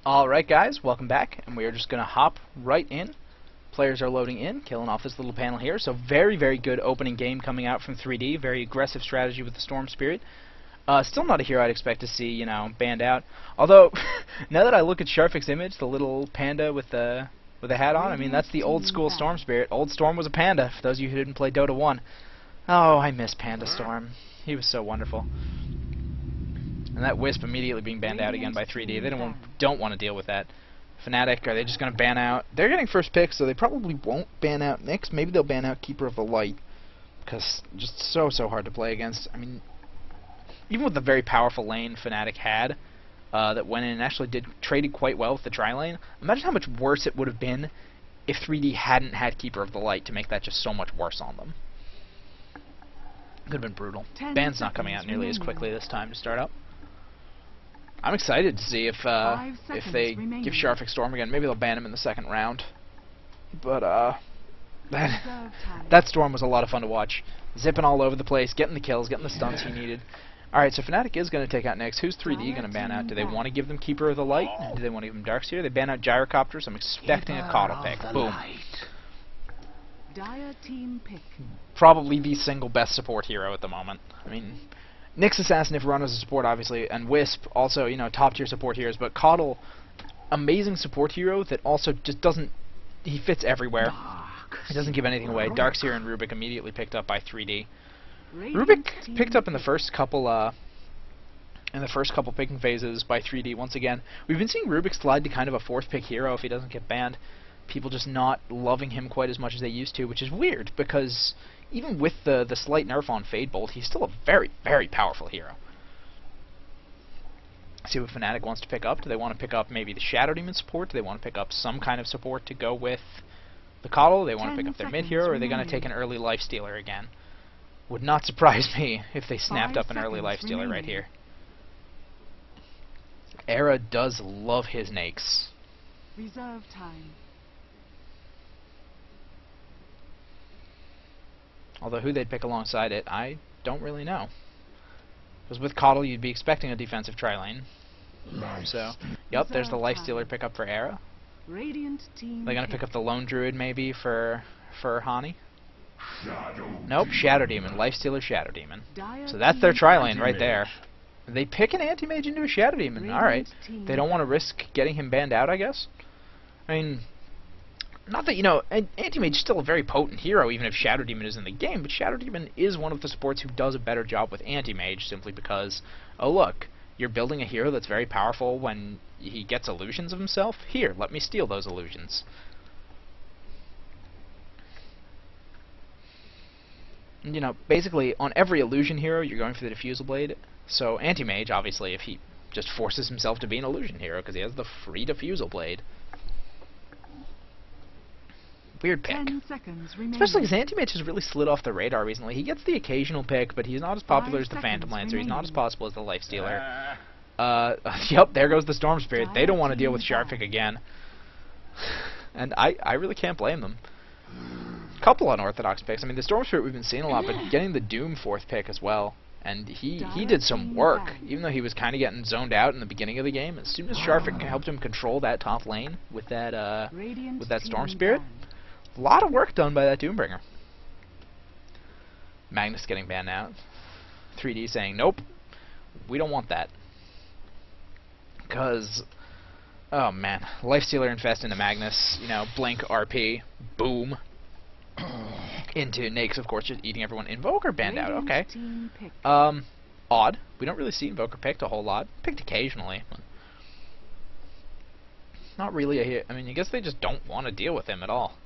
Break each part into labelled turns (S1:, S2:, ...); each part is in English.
S1: Alright guys, welcome back, and we are just going to hop right in. Players are loading in, killing off this little panel here, so very, very good opening game coming out from 3D, very aggressive strategy with the Storm Spirit. Still not a hero I'd expect to see, you know, banned out. Although, now that I look at Sharfik's image, the little panda with the hat on, I mean, that's the old school Storm Spirit. Old Storm was a panda, for those of you who didn't play Dota 1. Oh, I miss Panda Storm. He was so wonderful. And that Wisp immediately being banned out again by 3D. They don't want to deal with that. Fnatic, are they just going to ban out? They're getting first pick, so they probably won't ban out Nyx. Maybe they'll ban out Keeper of the Light. Because just so hard to play against. I mean, even with the very powerful lane Fnatic had, that went in and actually traded quite well with the tri-lane, imagine how much worse it would have been if 3D hadn't had Keeper of the Light to make that just so much worse on them. Could have been brutal. Ban's not coming out nearly as quickly this time to start up. I'm excited to see if they give Sharfik Storm again. Maybe they'll ban him in the second round. But that Storm was a lot of fun to watch. Zipping all over the place, getting the kills, getting the stuns he needed. Alright, so Fnatic is going to take out Nyx. Who's 3D going to ban out? Do they want to give them Keeper of the Light? Do they want to give them Darkseer? They ban out Gyrocopters. I'm expecting a Coddle pick. Boom. Probably the single best support hero at the moment. I mean, Nyx Assassin if run as a support, obviously, and Wisp, also, you know, top-tier support heroes, but Coddle, amazing support hero that also just doesn't... He fits everywhere. He doesn't give anything away. Darkseer and Rubik immediately picked up by 3D. Rubik picked up in the first couple picking phases by 3D once again. We've been seeing Rubik slide to kind of a fourth pick hero if he doesn't get banned. People just not loving him quite as much as they used to, which is weird, because even with the slight nerf on Fade Bolt, he's still a very, very powerful hero. See what Fnatic wants to pick up. Do they want to pick up maybe the Shadow Demon support? Do they want to pick up some kind of support to go with the Coddle? Do they want to pick up their mid hero, or are they going to take an early Lifestealer again? Would not surprise me if they snapped up an early Lifestealer right here. Era does love his Nakes.
S2: Reserve time.
S1: Although who they'd pick alongside it, I don't really know. Because with Coddle, you'd be expecting a defensive tri-lane. So, yep, there's the Lifestealer pickup for Era. They're going to pick up the Lone Druid, maybe, for Hani. Nope, Shadow Demon. Lifestealer Shadow Demon. So that's their tri-lane right there. They pick an Anti-Mage into a Shadow Demon. Alright. They don't want to risk getting him banned out, I guess. I mean... Not that, you know, Anti-Mage is still a very potent hero, even if Shadow Demon is in the game, but Shadow Demon is one of the supports who does a better job with Anti-Mage, simply because, oh look, you're building a hero that's very powerful when he gets illusions of himself? Here, let me steal those illusions. And, you know, basically, on every illusion hero, you're going for the Diffusal Blade, so Anti-Mage, obviously, if he just forces himself to be an illusion hero, because he has the free Diffusal Blade. Weird pick. Especially because Anti-Mage has really slid off the radar recently. He gets the occasional pick, but he's not as popular as the Phantom Lancer. He's not as possible as the Lifestealer. Yep, there goes the Storm Spirit. They don't want to deal with Sharfik again. And I really can't blame them. Couple unorthodox picks. I mean, the Storm Spirit we've been seeing a lot, but getting the Doom fourth pick as well. And he did some work, even though he was kind of getting zoned out in the beginning of the game. As soon as Sharfik helped him control that top lane with that Storm Spirit, a lot of work done by that Doombringer. Magnus getting banned out. 3D saying, nope, we don't want that. Because, oh man, Lifestealer infest into Magnus, you know, blink RP, boom. Into Nyx, of course, just eating everyone. Invoker banned out, okay. Odd. We don't really see Invoker picked a whole lot. Picked occasionally. Not really a hit. I mean, I guess they just don't want to deal with him at all.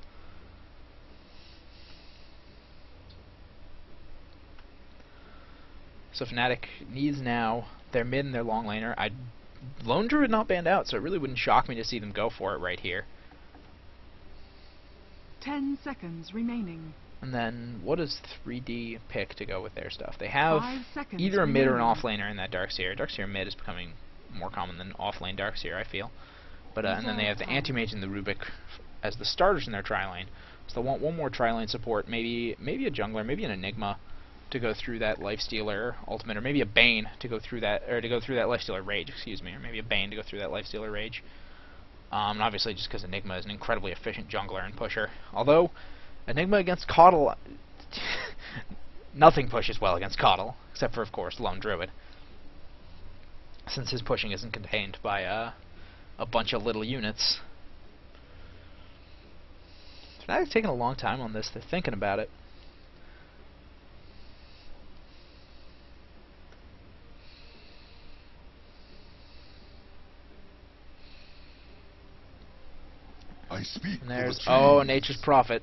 S1: So Fnatic needs now their mid and their long laner. Lone Druid not banned out, so it really wouldn't shock me to see them go for it right here.
S2: 10 seconds remaining.
S1: And then, what does 3D pick to go with their stuff? They have either a mid or an off-laner in that Darkseer. Darkseer mid is becoming more common than off-lane Darkseer, I feel. But and then they have the Anti-Mage and the Rubik as the starters in their tri-lane. So they'll want one more tri-lane support, maybe a jungler, maybe an Enigma to go through that Lifestealer ultimate, or maybe a Bane to go through that, or to go through that Lifestealer Rage, excuse me, or maybe a Bane to go through that Lifestealer Rage. And obviously just because Enigma is an incredibly efficient jungler and pusher. Although, Enigma against Caudle... nothing pushes well against Caudle, except for, of course, Lone Druid. Since his pushing isn't contained by a bunch of little units. Fnatic's taking a long time on this. They're thinking about it. And there's Nature's Prophet.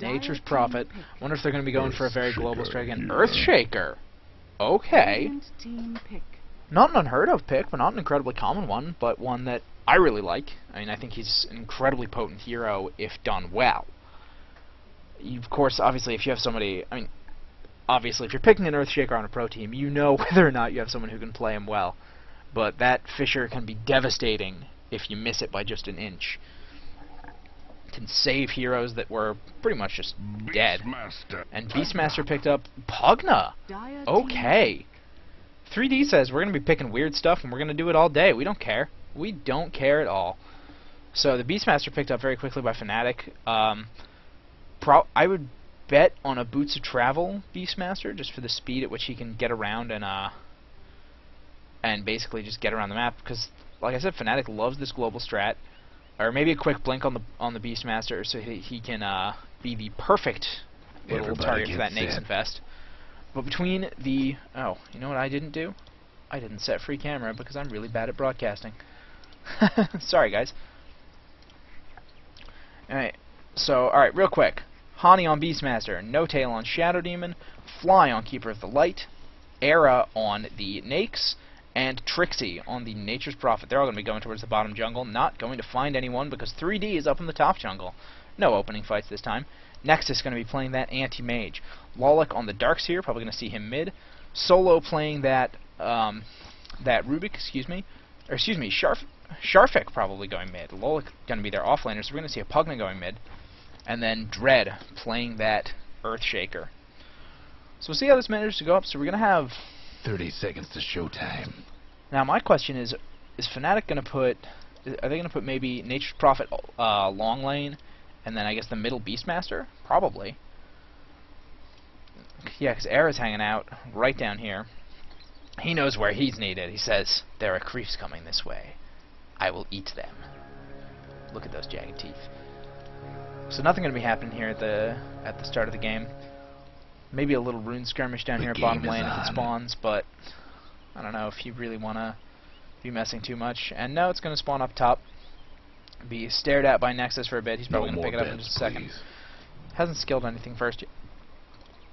S1: Nature's Prophet. Wonder if they're going to be going for a very global strike again. Earthshaker. Okay. Not an unheard of pick, but not an incredibly common one, but one that I really like. I mean, I think he's an incredibly potent hero if done well. Of course, obviously, if you have somebody, I mean, obviously, if you're picking an Earthshaker on a pro team, you know whether or not you have someone who can play him well. But that Fisher can be devastating if you miss it by just an inch. Can save heroes that were pretty much just dead. And Beastmaster picked up Pugna. Okay. 3D says we're going to be picking weird stuff and we're going to do it all day. We don't care. We don't care at all. So the Beastmaster picked up very quickly by Fnatic. I would bet on a Boots of Travel Beastmaster just for the speed at which he can get around and basically just get around the map. Because, like I said, Fnatic loves this global strat. Or maybe a quick blink on the Beastmaster so he can be the perfect little target for that Nake's Infest. But between the... Oh, you know what I didn't do? I didn't set free camera because I'm really bad at broadcasting. Sorry, guys. Alright, so, alright, real quick. Hani on Beastmaster, No Tail on Shadow Demon, Fly on Keeper of the Light, Era on the Nakes, and Trixie on the Nature's Prophet. They're all going to be going towards the bottom jungle, not going to find anyone because 3D is up in the top jungle. No opening fights this time. Nexus going to be playing that anti-mage. Lolic on the Darkseer, probably going to see him mid. Solo playing that Rubik, Sharfik probably going mid. Lolic going to be their offlaner, so we're going to see a Pugna going mid. And then Dread playing that Earthshaker. So we'll see how this manages to go up. So we're going to have
S3: 30 seconds to showtime.
S1: Now my question is Fnatic going to put... Are they going to put maybe Nature's Prophet long lane, and then I guess the middle Beastmaster? Probably. Yeah, because Era's hanging out right down here. He knows where he's needed. He says, there are creeps coming this way. I will eat them. Look at those jagged teeth. So nothing going to be happening here at the start of the game. Maybe a little rune skirmish down here at bottom lane if it spawns, but I don't know if you really want to be messing too much. And no, it's going to spawn up top. Be stared at by Nexus for a bit. He's probably going to pick it up in just a second. Hasn't skilled anything first yet.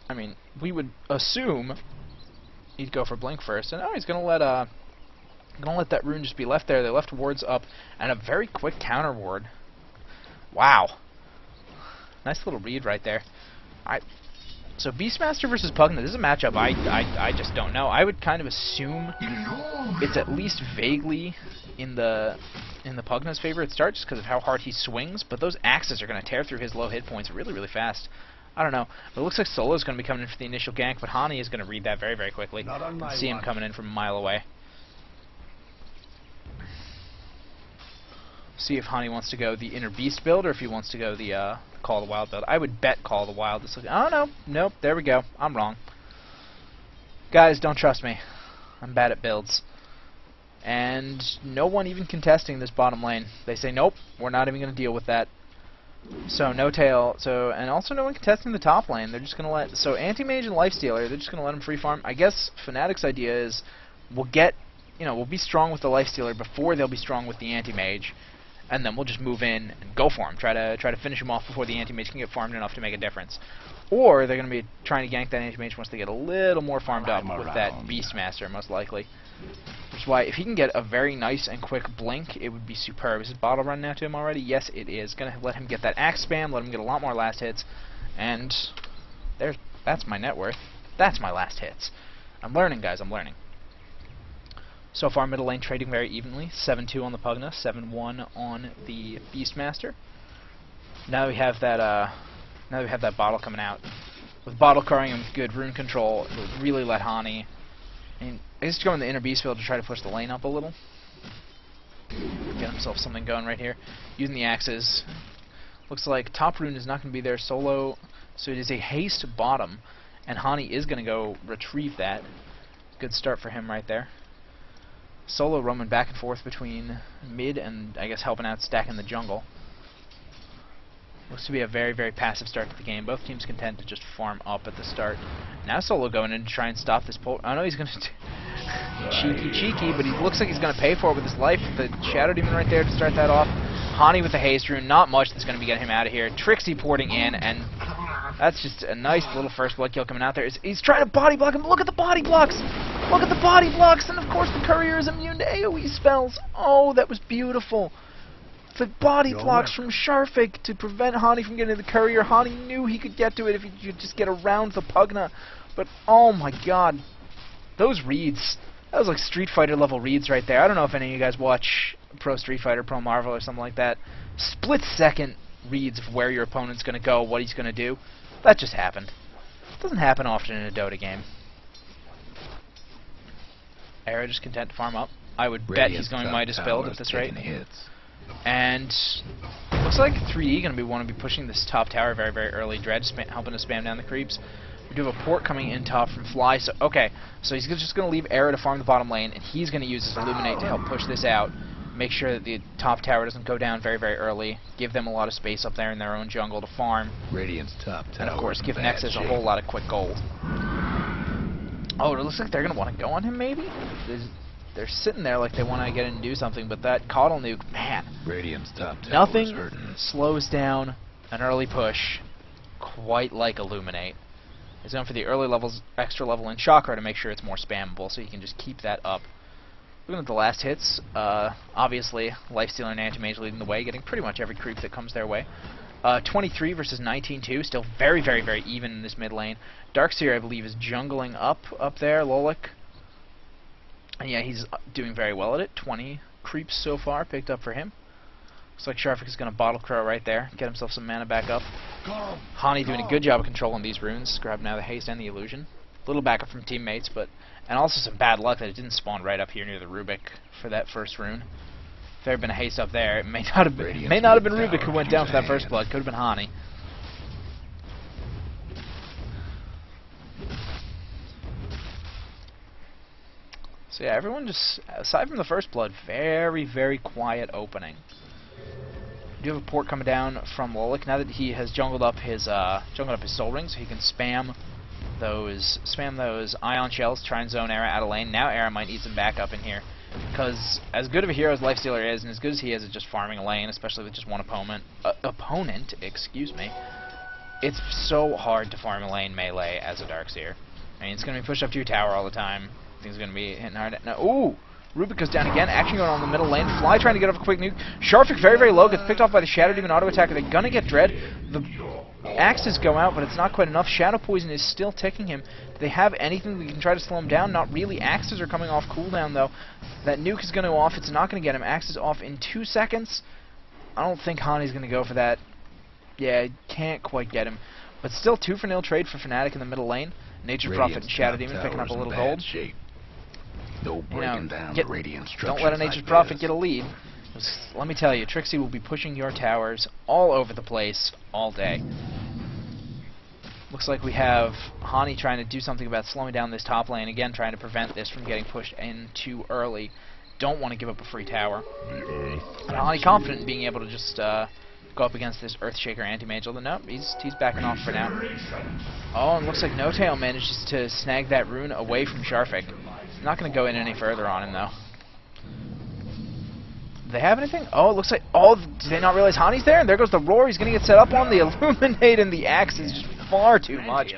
S1: I mean, we would assume he'd go for Blink first, and he's going to let that rune just be left there. They left wards up, and a very quick counter ward. Wow. Nice little read right there. Alright. So Beastmaster versus Pugna, this is a matchup I just don't know. I would kind of assume it's at least vaguely in the Pugna's favor at start, just because of how hard he swings, but those axes are going to tear through his low hit points really, really fast. I don't know. But it looks like Solo's going to be coming in for the initial gank, but Hani is going to read that very, very quickly. And see him coming in from a mile away. See if Hani wants to go the Inner Beast build, or if he wants to go the Call of the Wild build. I would bet Call of the Wild. Oh, no. Nope. There we go. I'm wrong. Guys, don't trust me. I'm bad at builds. And no one even contesting this bottom lane. They say, nope, we're not even going to deal with that. So, no tail. So, and also no one contesting the top lane. They're just going to let... So, Anti-Mage and Lifestealer, they're just going to let them free farm. I guess Fnatic's idea is we'll get... You know, we'll be strong with the Lifestealer before they'll be strong with the Anti-Mage. And then we'll just move in and go for him. Try to finish him off before the Anti-Mage can get farmed enough to make a difference. Or they're going to be trying to gank that Anti-Mage once they get a little more farmed up with that Beastmaster, most likely. Which is why, if he can get a very nice and quick blink, it would be superb. Is his bottle run now to him already? Yes, it is. Going to let him get that axe spam, let him get a lot more last hits. And that's my net worth. That's my last hits. I'm learning, guys. I'm learning. So far, middle lane trading very evenly. 7-2 on the Pugna, 7-1 on the Beastmaster. Now we have that bottle coming out. With bottle carrying him with good rune control, it would really let Hani... I mean, I guess go in the Inner Beast field to try to push the lane up a little. Get him himself something going right here. Using the axes. Looks like top rune is not going to be there solo, so it is a haste bottom, and Hani is going to go retrieve that. Good start for him right there. Solo roaming back and forth between mid and, I guess, helping out stacking the jungle. Looks to be a very, very passive start to the game. Both teams content to just farm up at the start. Now Solo going in to try and stop this pull. I know he's going to cheeky, but he looks like he's going to pay for it with his life. The Shadow Demon right there to start that off. Hani with the haste rune. Not much that's going to be getting him out of here. Trixie porting in, and that's just a nice little first blood kill coming out there. He's trying to body block him. Look at the body blocks! Look at the body blocks! And of course the courier is immune to AoE spells. Oh, that was beautiful. The body blocks from Sharfik to prevent Hani from getting to the courier. Hani knew he could get to it if he could just get around the Pugna. But oh my god. Those reads. That was like Street Fighter level reads right there. I don't know if any of you guys watch Pro Street Fighter, Pro Marvel or something like that. Split second reads of where your opponent's going to go, what he's going to do. That just happened. It doesn't happen often in a Dota game. Era just content to farm up. I would bet he's going Midas build at this rate. And looks like 3D going to want to be pushing this top tower very, very early. Dread helping to spam down the creeps. We do have a port coming in top from Fly. So okay, so he's just going to leave Era to farm the bottom lane, and he's going to use his Illuminate to help push this out. Make sure that the top tower doesn't go down very, very early. Give them a lot of space up there in their own jungle to farm.
S3: Radiant's top tower.
S1: And of course, give Nexus a whole lot of quick gold. Oh, it looks like they're going to want to go on him, maybe? They're sitting there like they want to get in and do something, but that Coddle nuke, man.
S3: Radiant's top tower
S1: nothing slows down an early push quite like Illuminate. He's going for the early levels, extra level in Chakra to make sure it's more spammable, so you can just keep that up. Looking at the last hits, obviously, Lifestealer and Anti-Mage leading the way, getting pretty much every creep that comes their way. 23 versus 19-2, still very, very, very even in this mid lane. Darkseer, I believe, is jungling up there, Lolik. And yeah, he's doing very well at it. 20 creeps so far picked up for him. Looks like Sharfik is going to Bottle Crow right there, get himself some mana back up. Hani doing a good job of controlling these runes, grabbing now the haste and the illusion. Little backup from teammates, but and also some bad luck that it didn't spawn right up here near the Rubik for that first rune. If there had been a haste up there, it may not have been Rubik who went down for that first blood. Could have been Hani. So yeah, everyone just, aside from the first blood, very, very quiet opening. We do have a port coming down from Lolik now that he has jungled up his soul ring, so he can spam those ion shells, try and zone Era out of lane. Now Era might need some backup in here, because as good of a hero as Lifestealer is, and as good as he is at just farming a lane, especially with just one opponent, excuse me, it's so hard to farm a lane melee as a Darkseer. I mean, it's going to be pushed up to your tower all the time. Things going to be hitting hard. Now, ooh! Rubik goes down again, action going on in the middle lane. Fly trying to get off a quick nuke. Sharfik very, very low, gets picked off by the Shadow Demon auto attacker. They're gonna get Dread. The axes go out, but it's not quite enough. Shadow Poison is still ticking him. Do they have anything that can try to slow him down? Not really. Axes are coming off cooldown, though. That nuke is going to off. It's not going to get him. Axes off in 2 seconds. I don't think Hani's going to go for that. Yeah, can't quite get him. But still 2-for-0 trade for Fnatic in the middle lane. Nature Prophet and Shadow Demon picking up a little gold.
S3: No breaking down the Radiant
S1: don't let a Nature's Prophet get a lead. Let me tell you, Trixie will be pushing your towers all over the place all day. Looks like we have Hani trying to do something about slowing down this top lane, again trying to prevent this from getting pushed in too early. Don't want to give up a free tower. And Hani confident in being able to just go up against this Earthshaker Anti-Mage, although no, he's backing off for now. Oh, and looks like No Tail manages to snag that rune away from Sharfik. Not going to go in any further on him, though. Do they have anything? Oh, it looks like... Oh, did they not realize Hani's there? And there goes the Roar. He's going to get set up on the Illuminate, and the Axe is just far too much.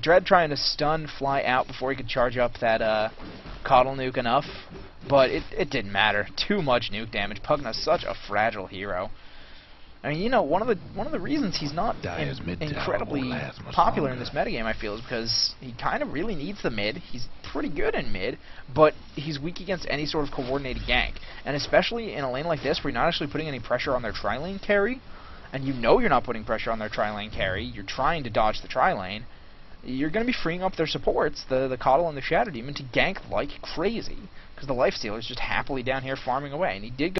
S1: Dread trying to stun Fly out before he could charge up that Coddle nuke enough. But it didn't matter. Too much nuke damage. Pugna's such a fragile hero. I mean, you know, one of the reasons he's not incredibly popular in this metagame, I feel, is because he kind of really needs the mid. He's pretty good in mid, but he's weak against any sort of coordinated gank. And especially in a lane like this, where you're not actually putting any pressure on their tri-lane carry, and you know you're not putting pressure on their tri-lane carry, you're trying to dodge the tri-lane, you're going to be freeing up their supports, the Coddle and the Shadow Demon, to gank like crazy, because the Lifestealer is just happily down here farming away, and he did go